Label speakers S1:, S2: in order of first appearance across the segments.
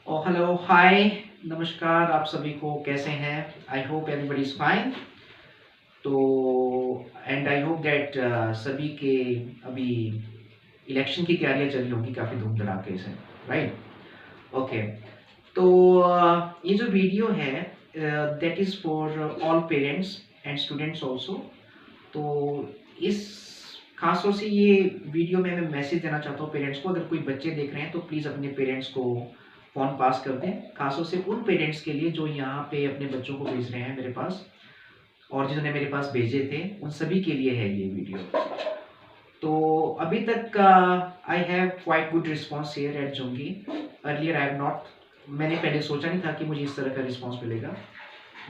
S1: ओ hello hi नमस्कार आप सभी को कैसे हैं। I hope everybody is fine. तो एंड आई होप दैट सभी के अभी इलेक्शन की तैयारियां चल रही होंगी काफ़ी धूम धड़ाके से, राइट। ओके। तो ये जो वीडियो है that is for all parents and students also. तो इस खास तौर से ये वीडियो में मैं मैसेज देना चाहता हूँ पेरेंट्स को। अगर कोई बच्चे देख रहे हैं तो प्लीज़ अपने पेरेंट्स को फ़ोन पास कर दें। खास तौर से उन पेरेंट्स के लिए जो यहाँ पे अपने बच्चों को भेज रहे हैं मेरे पास, और जिन्होंने मेरे पास भेजे थे उन सभी के लिए है ये वीडियो। तो अभी तक I have quite good response here at जोंगी। अर्लियर आई हैव नॉट, मैंने पहले सोचा नहीं था कि मुझे इस तरह का रिस्पॉन्स मिलेगा।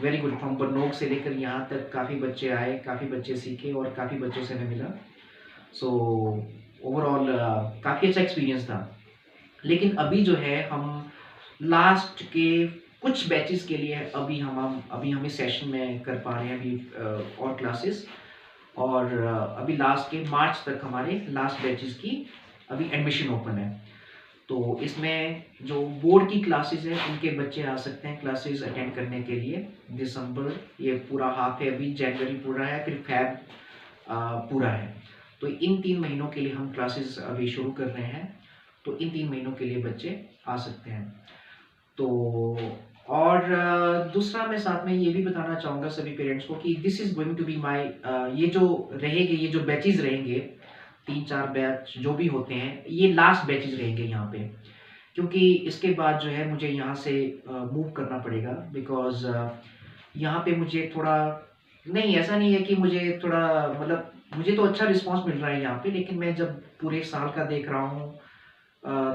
S1: Very good. फ्रॉम बरनोक से लेकर यहाँ तक काफ़ी बच्चे आए, काफ़ी बच्चे सीखे और काफ़ी बच्चों से हमें मिला। सो ओवरऑल काफ़ी अच्छा एक्सपीरियंस था। लेकिन अभी जो है हम लास्ट के कुछ बैचेस के लिए अभी हम इस सेशन में कर पा रहे हैं अभी और क्लासेस। और अभी लास्ट के मार्च तक हमारे लास्ट बैचेस की अभी एडमिशन ओपन है। तो इसमें जो बोर्ड की क्लासेस हैं उनके बच्चे आ सकते हैं क्लासेस अटेंड करने के लिए। दिसंबर ये पूरा हाफ है, अभी जनवरी पूरा है, फिर फैब पूरा है। तो इन 3 महीनों के लिए हम क्लासेस अभी शुरू कर रहे हैं। तो इन 3 महीनों के लिए बच्चे आ सकते हैं। तो और दूसरा मैं साथ में ये भी बताना चाहूँगा सभी पेरेंट्स को कि this is going to be my ये जो रहेंगे, ये जो बैचेज़ रहेंगे 3-4 बैच जो भी होते हैं, ये लास्ट बैचेज़ रहेंगे यहाँ पे। क्योंकि इसके बाद जो है मुझे यहाँ से मूव करना पड़ेगा बिकॉज़ यहाँ पे मुझे थोड़ा, नहीं ऐसा नहीं है कि मुझे थोड़ा, मतलब मुझे तो अच्छा रिस्पॉन्स मिल रहा है यहाँ पे, लेकिन मैं जब पूरे साल का देख रहा हूँ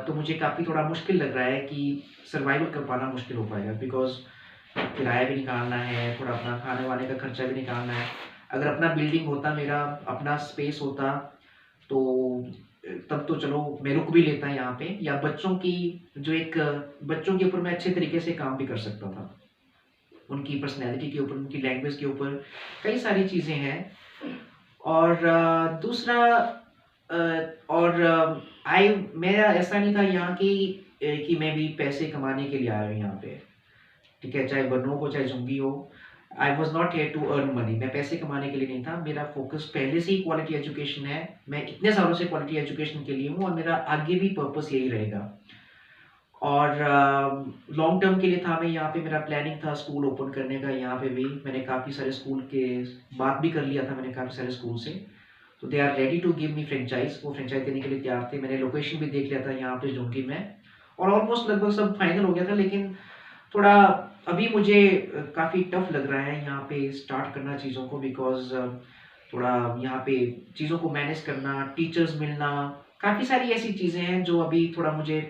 S1: तो मुझे काफ़ी थोड़ा मुश्किल लग रहा है कि सर्वाइवल कर पाना मुश्किल हो पाएगा बिकॉज़ किराया भी निकालना है, थोड़ा अपना खाने-वाने का खर्चा भी निकालना है। अगर अपना बिल्डिंग होता, मेरा अपना स्पेस होता तो तब तो चलो मैं रुक भी लेता यहाँ पे, या बच्चों की जो एक बच्चों के ऊपर मैं अच्छे तरीके से काम भी कर सकता था। उनकी पर्सनैलिटी के ऊपर, उनकी लैंग्वेज के ऊपर कई सारी चीज़ें हैं। और दूसरा और मेरा ऐसा नहीं था यहाँ कि मैं भी पैसे कमाने के लिए आया हूँ यहाँ पे, ठीक है? चाहे बरनोक हो, चाहे ज़ुंगी हो। I was not here to earn money. मैं पैसे कमाने के लिए नहीं था। मेरा फ़ोकस पहले से ही क्वालिटी एजुकेशन है। मैं इतने सालों से क्वालिटी एजुकेशन के लिए हूँ और मेरा आगे भी पर्पस यही रहेगा। और लॉन्ग टर्म के लिए था मैं यहाँ पे, मेरा प्लानिंग था स्कूल ओपन करने का यहाँ पे भी। मैंने काफ़ी सारे स्कूल के बात भी कर लिया था मैंने काफ़ी सारे स्कूल से। तो they are ready to give me franchise, वो फ्रेंचाइज़ देने के लिए तैयार थे। मैंने लोकेशन भी देख लिया था यहाँ पे ज़ुंगी में, और ऑलमोस्ट लगभग सब फाइनल हो गया था। लेकिन थोड़ा अभी मुझे काफ़ी टफ लग रहा है यहाँ पे स्टार्ट करना चीज़ों को बिकॉज़ थोड़ा यहाँ पे चीज़ों को मैनेज करना, टीचर्स मिलना, काफ़ी सारी ऐसी चीज़ें हैं जो अभी थोड़ा मुझे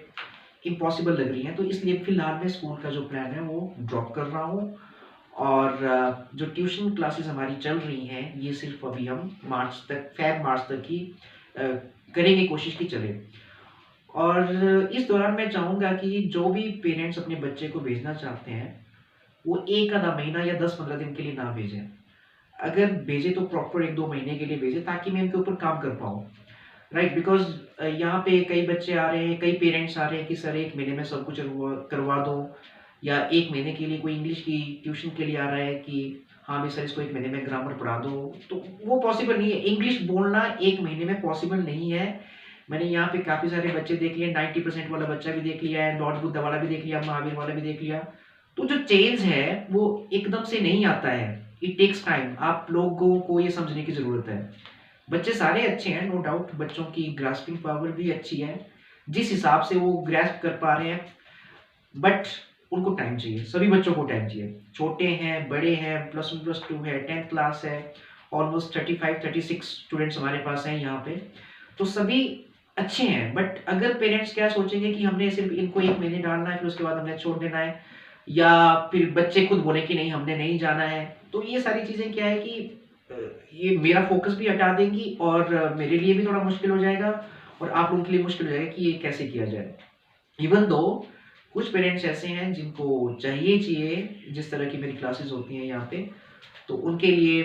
S1: इम्पॉसिबल लग रही हैं। तो इसलिए फ़िलहाल मैं स्कूल का जो प्लान है वो ड्रॉप कर रहा हूँ। और जो ट्यूशन क्लासेस हमारी चल रही हैं, ये सिर्फ़ अभी हम मार्च तक, मार्च तक ही अ, करेंगे कोशिश कि चले। और इस दौरान मैं चाहूँगा कि जो भी पेरेंट्स अपने बच्चे को भेजना चाहते हैं, वो 1 आधा महीना या 10-15 दिन के लिए ना भेजें। अगर भेजें तो प्रॉपर 1-2 महीने के लिए भेजें ताकि मैं इनके ऊपर काम कर पाऊँ। राइट, बिकॉज़ यहाँ पे कई बच्चे आ रहे हैं, कई पेरेंट्स आ रहे हैं कि सर 1 महीने में सब कुछ करवा दो, या 1 महीने के लिए कोई इंग्लिश की ट्यूशन के लिए आ रहा है कि हाँ, मैं सर इसको 1 महीने में ग्रामर पढ़ा दो। तो वो पॉसिबल नहीं है, इंग्लिश बोलना 1 महीने में पॉसिबल नहीं है। मैंने यहाँ पे काफ़ी सारे बच्चे देख लिए, 90% वाला बच्चा भी देख लिया है, लॉर्ड बुद्धा वाला भी देख लिया, महावीर वाला भी देख लिया। तो जो चेंज है वो एकदम से नहीं आता है, इट टेक्स टाइम। आप लोगों को ये समझने की ज़रूरत है। बच्चे सारे अच्छे हैं, नो डाउट, बच्चों की ग्रास्पिंग पावर भी अच्छी है, जिस हिसाब से वो ग्रैस्प कर पा रहे हैं, बट उनको टाइम चाहिए, सभी बच्चों को टाइम चाहिए। छोटे हैं, बड़े हैं, प्लस 1 प्लस 2 है, 10th क्लास है, ऑलमोस्ट 35-36 स्टूडेंट्स हमारे पास हैं यहाँ पे। तो सभी अच्छे हैं, बट अगर पेरेंट्स क्या सोचेंगे कि हमने सिर्फ़ इनको 1 महीने डालना है, फिर उसके बाद हमने छोड़ देना है, या फिर बच्चे खुद बोले कि नहीं हमने नहीं जाना है, तो ये सारी चीज़ें क्या है कि अ, ये मेरा फ़ोकस भी हटा देंगी और मेरे लिए भी थोड़ा मुश्किल हो जाएगा, और आप लोगों के लिए मुश्किल हो जाएगा कि ये कैसे किया जाए। इवन दो कुछ पेरेंट्स ऐसे हैं जिनको चाहिए, जिस तरह की मेरी क्लासेस होती हैं यहाँ पे, तो उनके लिए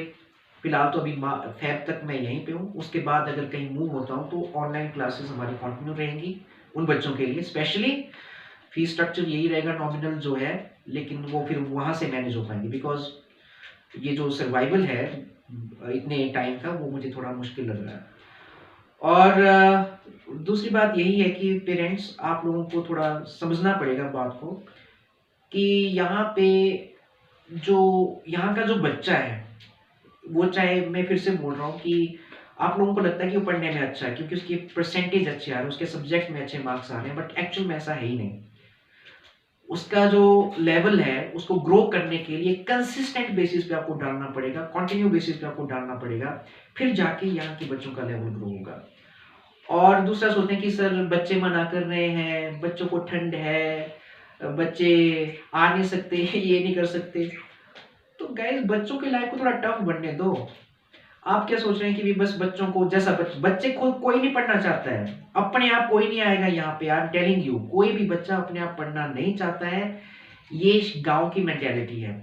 S1: फ़िलहाल तो अभी फ़ेब तक मैं यहीं पे हूँ। उसके बाद अगर कहीं मूव होता हूँ तो ऑनलाइन क्लासेस हमारी कंटिन्यू रहेंगी, उन बच्चों के लिए स्पेशली फीस स्ट्रक्चर यही रहेगा नॉमिनल जो है, लेकिन वो फिर वहाँ से मैनेज हो पाएंगे, बिकॉज़ ये जो सर्वाइवल है इतने टाइम का, वो मुझे थोड़ा मुश्किल लग रहा है। और दूसरी बात यही है कि पेरेंट्स आप लोगों को थोड़ा समझना पड़ेगा बात को, कि यहाँ पे जो यहाँ का जो बच्चा है, वो चाहे मैं फिर से बोल रहा हूँ कि आप लोगों को लगता है कि वो पढ़ने में अच्छा है क्योंकि उसके परसेंटेज अच्छे आ रहे हैं, उसके सब्जेक्ट में अच्छे मार्क्स आ रहे हैं, बट एक्चुअल में ऐसा है ही नहीं। उसका जो लेवल है उसको ग्रो करने के लिए कंसिस्टेंट बेसिस पे आपको डालना पड़ेगा, कंटिन्यू बेसिस पे आपको डालना पड़ेगा, फिर जाके यहाँ के बच्चों का लेवल ग्रो होगा। और दूसरा सोचते हैं कि सर बच्चे मना कर रहे हैं, बच्चों को ठंड है, बच्चे आ नहीं सकते, ये नहीं कर सकते। तो गाइस बच्चों की लाइफ को थोड़ा टफ बनने दो। आप क्या सोच रहे हैं कि भी बस बच्चों को जैसा बच्चे खुद कोई नहीं पढ़ना चाहता है, अपने आप कोई नहीं आएगा यहाँ पे। आई एम टेलिंग यू, कोई भी बच्चा अपने आप पढ़ना नहीं चाहता है। ये गांव की मेंटेलिटी है।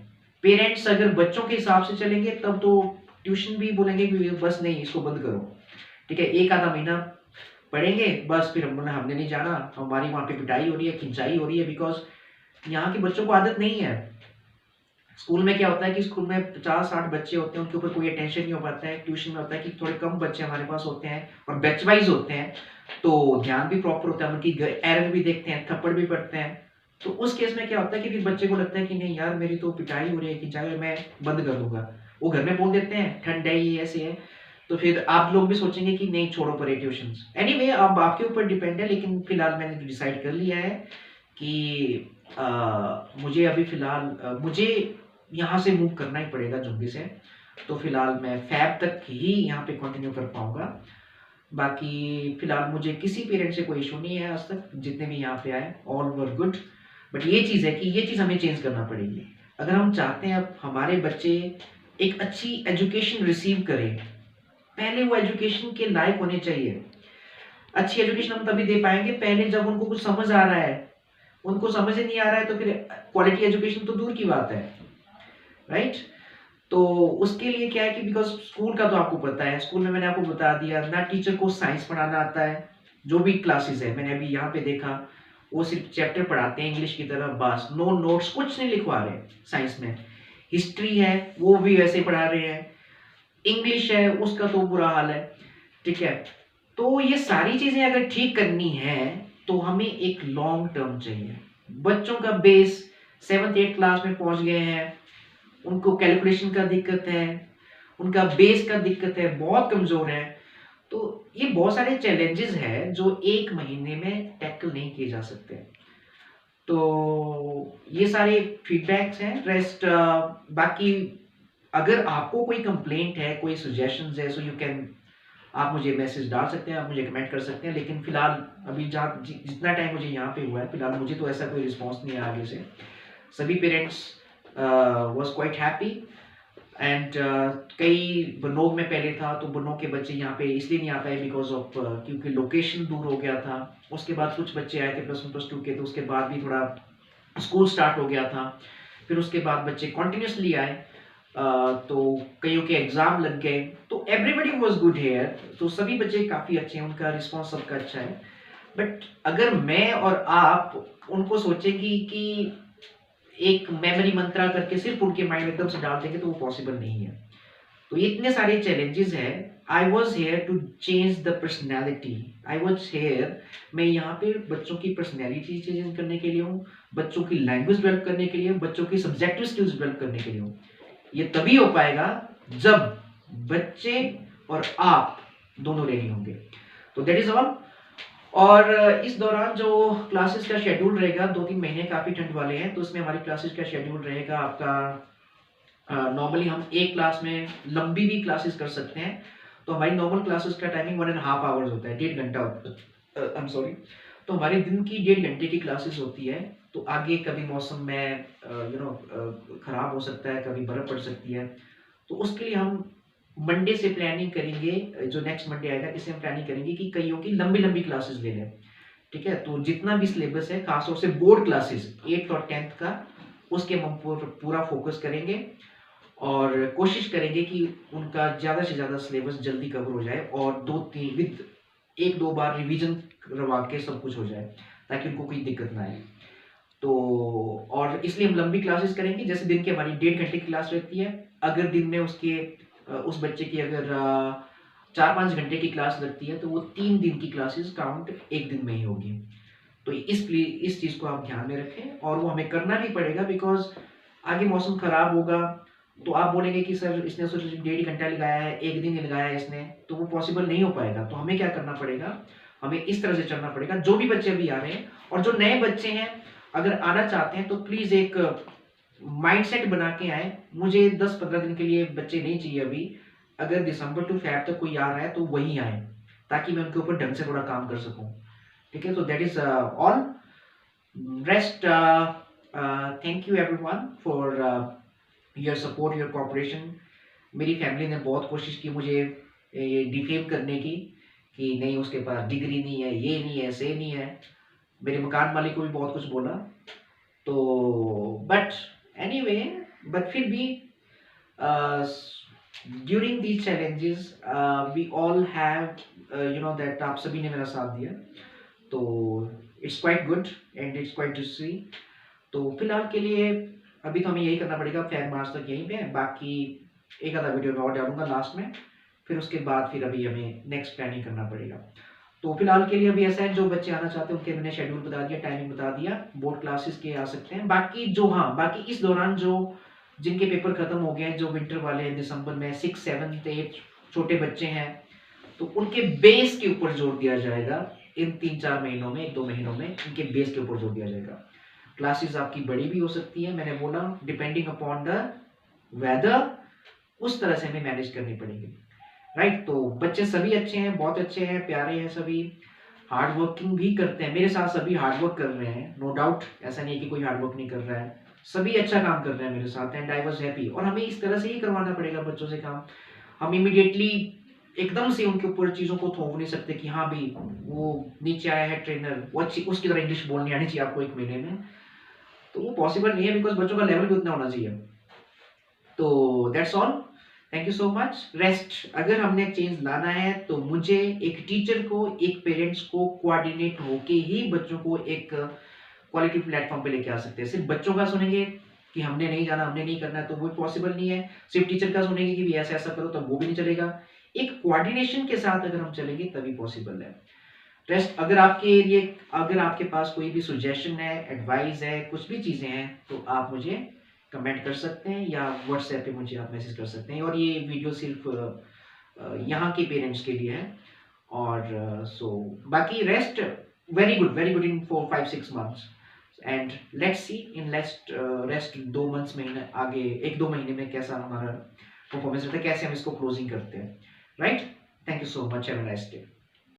S1: पेरेंट्स अगर बच्चों के हिसाब से चलेंगे तब तो ट्यूशन भी बोलेंगे कि बस नहीं, इसको बंद करो, ठीक है, एक आधा महीना पढ़ेंगे बस, फिर हमने नहीं जाना, हमारी वहां पे पिटाई हो रही है, खिंचाई हो रही है, बिकॉज यहाँ के बच्चों को आदत नहीं है। स्कूल में क्या होता है कि स्कूल में 50-60 बच्चे होते हैं, उनके ऊपर कोई अटेंशन नहीं हो पाता है। ट्यूशन में होता है कि थोड़े कम बच्चे हमारे पास होते हैं और बैच वाइज होते हैं, तो ध्यान भी प्रॉपर होता है, उनकी एरर भी देखते हैं, थप्पड़ भी पड़ते हैं। तो उस केस में क्या होता है कि फिर बच्चे को लगता है कि नहीं यार मेरी तो पिटाई हो रही है, कि चाहे मैं बंद कर दूंगा। वो घर में बोल देते हैं ठंड है, ये ऐसे है, तो फिर आप लोग भी सोचेंगे कि नहीं छोड़ो परे ट्यूशन। एनीवे अब आपके ऊपर डिपेंड है, लेकिन फिलहाल मैंने डिसाइड कर लिया है कि मुझे अभी फिलहाल मुझे यहाँ से मूव करना ही पड़ेगा झुग्गी से। तो फिलहाल मैं फैब तक ही यहाँ पे कंटिन्यू कर पाऊंगा। बाकी फिलहाल मुझे किसी पेरेंट से कोई इशू नहीं है आज तक, जितने भी यहाँ पे आए ऑल वर गुड। बट ये चीज़ है कि ये चीज़ हमें चेंज करना पड़ेगी अगर हम चाहते हैं अब हमारे बच्चे एक अच्छी एजुकेशन रिसीव करें। पहले वो एजुकेशन के लायक होने चाहिए। अच्छी एजुकेशन हम तभी दे पाएंगे पहले जब उनको कुछ समझ आ रहा है। उनको समझ ही नहीं आ रहा है तो फिर क्वालिटी एजुकेशन तो दूर की बात है, राइट। तो उसके लिए क्या है कि बिकॉज स्कूल का तो आपको पता है, स्कूल में मैंने आपको बता दिया ना, टीचर को साइंस पढ़ाना आता है। जो भी क्लासेस है मैंने अभी यहाँ पे देखा, वो सिर्फ चैप्टर पढ़ाते हैं इंग्लिश की तरह, बस नो नोट्स, कुछ नहीं लिखवा रहे। साइंस में हिस्ट्री है वो भी वैसे पढ़ा रहे हैं, इंग्लिश है उसका तो बुरा हाल है, ठीक है। तो ये सारी चीजें अगर ठीक करनी है तो हमें एक लॉन्ग टर्म चाहिए। बच्चों का बेस 7th-8th क्लास में पहुंच गए हैं, उनको कैलकुलेशन का दिक्कत है, उनका बेस का दिक्कत है, बहुत कमजोर है। तो ये बहुत सारे चैलेंजेस हैं जो एक महीने में टैकल नहीं किए जा सकते। तो ये सारे फीडबैक्स हैं। रेस्ट बाकी अगर आपको कोई कंप्लेंट है, कोई सजेशंस है, सो यू कैन, आप मुझे मैसेज डाल सकते हैं, आप मुझे कमेंट कर सकते हैं। लेकिन फिलहाल अभी जहाँ जितना टाइम मुझे यहाँ पे हुआ है, फिलहाल मुझे तो ऐसा कोई रिस्पॉन्स नहीं आया आगे से। सभी parents was quite happy and कई बनोग में पहले था तो बनोग के बच्चे यहाँ पे इसलिए नहीं आ पाए बिकॉज ऑफ क्योंकि लोकेशन दूर हो गया था। उसके बाद कुछ बच्चे आए थे +1 +2 के, तो उसके बाद भी थोड़ा स्कूल स्टार्ट हो गया था। फिर उसके बाद बच्चे कॉन्टिन्यूसली आए, तो कईयों के एग्जाम लग गए, तो एवरीबडी वाज गुड हेयर। तो सभी बच्चे काफ़ी अच्छे हैं, उनका रिस्पॉन्स सबका अच्छा है। बट अगर मैं और आप उनको सोचेंगी कि एक मेमोरी मंत्रा करके सिर्फ उनके माइंड एकदम से डाल देंगे तो वो पॉसिबल नहीं है। तो ये इतने सारे चैलेंजेस हैं। I was here to change the personality. I was here, मैं यहाँ पे बच्चों की पर्सनैलिटी चेंज करने के लिए हूँ, बच्चों की लैंग्वेज डेवलप करने के लिए, बच्चों की सब्जेक्टिव स्किल्स डेवलप करने के लिए हूँ। ये तभी हो पाएगा जब बच्चे और आप दोनों रेडी होंगे। तो दैट इज ऑल। और इस दौरान जो क्लासेस का शेड्यूल रहेगा, 2-3 महीने काफ़ी ठंड वाले हैं, तो उसमें हमारी क्लासेस का शेड्यूल रहेगा आपका। नॉर्मली हम एक क्लास में लंबी भी क्लासेस कर सकते हैं, तो हमारी नॉर्मल क्लासेस का टाइमिंग 1.5 आवर्स होता है, 1.5 घंटा आई एम सॉरी। तो हमारे दिन की 1.5 घंटे की क्लासेस होती है। तो आगे कभी मौसम में खराब हो सकता है, कभी बर्फ पड़ सकती है, तो उसके लिए हम मंडे से प्लानिंग करेंगे। जो नेक्स्ट मंडे आएगा इसे हम प्लानिंग करेंगे कि कईयों की लंबी लंबी क्लासेस ले लें, ठीक है। तो जितना भी सिलेबस है, खासतौर से बोर्ड क्लासेस 8th और 10th का, उसके हम पूरा फोकस करेंगे और कोशिश करेंगे कि उनका ज़्यादा से ज़्यादा सिलेबस जल्दी कवर हो जाए और 2-3 विद 1-2 बार रिवीजन करवा के सब कुछ हो जाए, ताकि उनको कोई दिक्कत ना आए। तो और इसलिए हम लंबी क्लासेस करेंगे, जैसे दिन की हमारी 1.5 घंटे की क्लास रहती है। अगर दिन में उसके उस बच्चे की अगर 4-5 घंटे की क्लास लगती है, तो वो 3 दिन की क्लासेस काउंट 1 दिन में ही होगी। तो इस चीज़ को आप ध्यान में रखें, और वो हमें करना भी पड़ेगा, बिकॉज़ आगे मौसम खराब होगा, तो आप बोलेंगे कि सर इसने सिर्फ 1.5 घंटा लगाया है, 1 दिन ही लगाया है इसने, तो वो पॉसिबल नहीं हो पाएगा। तो हमें क्या करना पड़ेगा, हमें इस तरह से चलना पड़ेगा। जो भी बच्चे अभी आ रहे हैं और जो नए बच्चे हैं, अगर आना चाहते हैं तो प्लीज़ एक माइंडसेट बना के आएँ। मुझे 10-15 दिन के लिए बच्चे नहीं चाहिए अभी। अगर दिसंबर टू फ़ेब तक कोई आ रहा है तो वही आएँ, ताकि मैं उनके ऊपर ढंग से थोड़ा काम कर सकूँ। ठीक है? So that is all. Rest, thank you everyone for your support, your cooperation. मेरी फैमिली ने बहुत कोशिश की मुझे ये डिफेम करने की, कि नहीं उसके पास डिग्री नहीं है, ये नहीं है, से नहीं है। मेरे मकान मालिक को भी बहुत कुछ बोला। तो बट एनीवे, बट फिर भी during these challenges we all have that आप सभी ने मेरा साथ दिया। तो it's quite good and it's quite to see. तो फिलहाल के लिए अभी तो हमें यही करना पड़ेगा, फेब मार्च तक यहीं पे। बाकी एक आधा वीडियो मैं और डालूंगा लास्ट में, फिर उसके बाद फिर अभी हमें नेक्स्ट प्लानिंग करना पड़ेगा। तो फिलहाल के लिए अभी ऐसा है, जो बच्चे आना चाहते हैं उनके मैंने शेड्यूल बता दिया, टाइमिंग बता दिया, बोर्ड क्लासेस के आ सकते हैं। बाकी जो बाकी इस दौरान जो जिनके पेपर खत्म हो गए हैं, जो विंटर वाले हैं दिसंबर में, 6, 7, 8 छोटे बच्चे हैं, तो उनके बेस के ऊपर जोर दिया जाएगा। इन 3-4 महीनों में, 1-2 महीनों में इनके बेस के ऊपर जोर दिया जाएगा। क्लासेस आपकी बड़ी भी हो सकती है, मैंने बोला डिपेंडिंग अपॉन द वेदर, उस तरह से हमें मैनेज करनी पड़ेगी। राइट? तो बच्चे सभी अच्छे हैं, बहुत अच्छे हैं, प्यारे हैं सभी, हार्ड वर्किंग भी करते हैं। मेरे साथ सभी हार्ड वर्क कर रहे हैं, नो डाउट। ऐसा नहीं है कि कोई हार्ड वर्क नहीं कर रहा है, सभी अच्छा काम कर रहे हैं मेरे साथ, एंड आई वाज हैप्पी। और हमें इस तरह से ही करवाना पड़ेगा बच्चों से काम। हम इमीडिएटली एकदम से उनके ऊपर चीज़ों को थोप नहीं सकते कि हाँ भाई वो नीचे आया है ट्रेनर, वो अच्छी उसकी तरह इंग्लिश बोलनी आनी चाहिए आपको 1 महीने में। तो वो पॉसिबल नहीं है, बिकॉज़ बच्चों का लेवल भी उतना होना चाहिए। तो that's all. Thank you so much. Rest, अगर हमने चेंज लाना है तो मुझे, एक टीचर को, एक पेरेंट्स को कोऑर्डिनेट होके ही बच्चों को एक क्वालिटी प्लेटफॉर्म पे लेके आ सकते हैं। सिर्फ बच्चों का सुनेंगे कि हमने नहीं जाना, हमने नहीं करना है, तो वो पॉसिबल नहीं है। सिर्फ टीचर का सुनेंगे कि ऐसा ऐसा करो, तो वो भी नहीं चलेगा। एक कोऑर्डिनेशन के साथ अगर हम चलेंगे तभी पॉसिबल है। रेस्ट, अगर आपके पास कोई भी सजेशन है, एडवाइस है, कुछ भी चीज़ें हैं, तो आप मुझे कमेंट कर सकते हैं या व्हाट्सएप पे मुझे आप मैसेज कर सकते हैं। और ये वीडियो सिर्फ यहाँ के पेरेंट्स के लिए है। और सो बाकी rest, very good in 4-5-6 months, and let's see in rest 2 months में आगे 1-2 महीने में कैसा हमारा परफॉर्मेंस रहता है, कैसे हम इसको क्लोजिंग करते हैं। Right? Thank you so much, have a nice day.